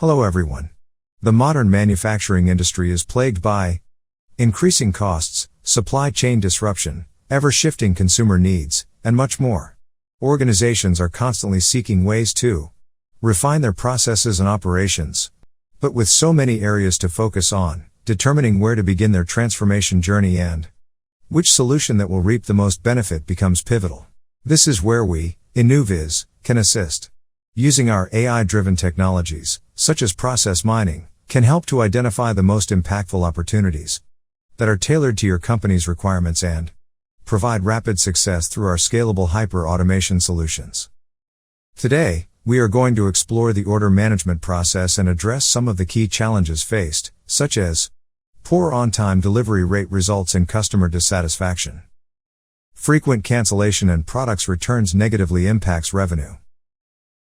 Hello everyone. The modern manufacturing industry is plagued by increasing costs, supply chain disruption, ever-shifting consumer needs, and much more. Organizations are constantly seeking ways to refine their processes and operations. But with so many areas to focus on, determining where to begin their transformation journey and which solution that will reap the most benefit becomes pivotal. This is where we, Ennuviz, can assist. Using our AI-driven technologies, such as process mining, can help to identify the most impactful opportunities that are tailored to your company's requirements and provide rapid success through our scalable hyper-automation solutions. Today, we are going to explore the order management process and address some of the key challenges faced, such as poor on-time delivery rate results in customer dissatisfaction. Frequent cancellation and products returns negatively impacts revenue.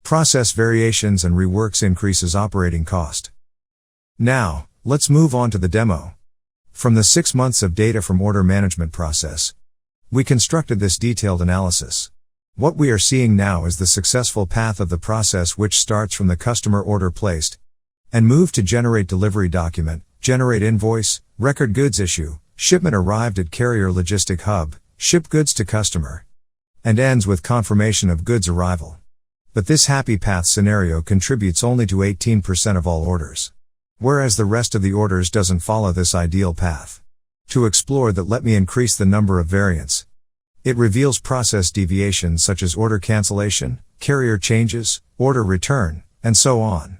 Process variations and reworks increases operating cost. Now, let's move on to the demo. From the 6 months of data from order management process, we constructed this detailed analysis. What we are seeing now is the successful path of the process, which starts from the customer order placed and move to generate delivery document, generate invoice, record goods issue, shipment arrived at carrier logistic hub, ship goods to customer, and ends with confirmation of goods arrival. But this happy path scenario contributes only to 18% of all orders, whereas the rest of the orders doesn't follow this ideal path. To explore that, let me increase the number of variants. It reveals process deviations such as order cancellation, carrier changes, order return, and so on.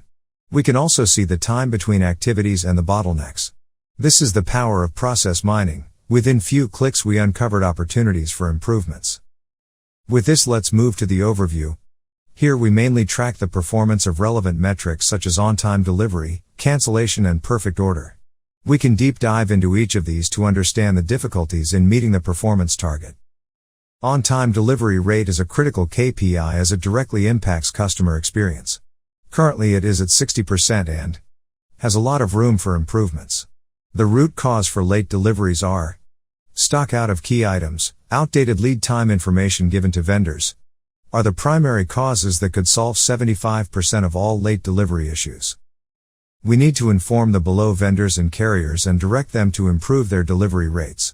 We can also see the time between activities and the bottlenecks. This is the power of process mining. Within few clicks we uncovered opportunities for improvements. With this, let's move to the overview. Here we mainly track the performance of relevant metrics such as on-time delivery, cancellation, and perfect order. We can deep dive into each of these to understand the difficulties in meeting the performance target. On-time delivery rate is a critical KPI as it directly impacts customer experience. Currently it is at 60% and has a lot of room for improvements. The root cause for late deliveries are stock out of key items, outdated lead time information given to vendors, are the primary causes that could solve 75% of all late delivery issues. We need to inform the below vendors and carriers and direct them to improve their delivery rates.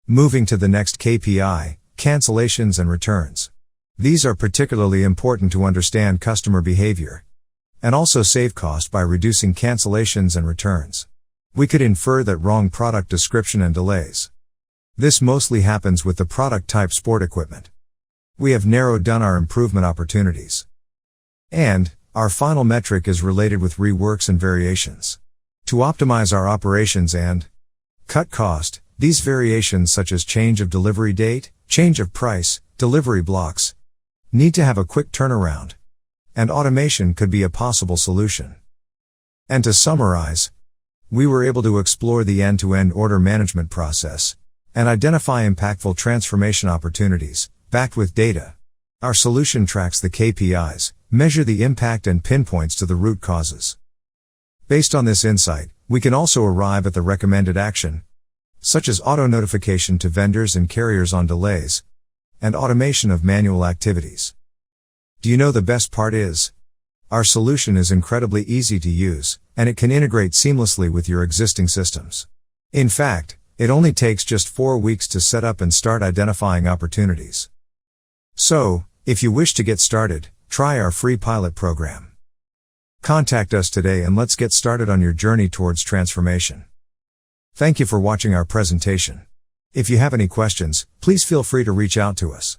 Moving to the next KPI, cancellations and returns. These are particularly important to understand customer behavior and also save cost by reducing cancellations and returns. We could infer that wrong product description and delays. This mostly happens with the product type sport equipment. We have narrowed down our improvement opportunities. And our final metric is related with reworks and variations. To optimize our operations and cut cost, these variations such as change of delivery date, change of price, delivery blocks, need to have a quick turnaround. And automation could be a possible solution. And to summarize, we were able to explore the end-to-end order management process and identify impactful transformation opportunities, backed with data. Our solution tracks the KPIs, measure the impact and pinpoints to the root causes. Based on this insight, we can also arrive at the recommended action, such as auto-notification to vendors and carriers on delays, and automation of manual activities. Do you know the best part is? Our solution is incredibly easy to use, and it can integrate seamlessly with your existing systems. In fact, it only takes just 4 weeks to set up and start identifying opportunities. So, if you wish to get started, try our free pilot program. Contact us today and let's get started on your journey towards transformation. Thank you for watching our presentation. If you have any questions, please feel free to reach out to us.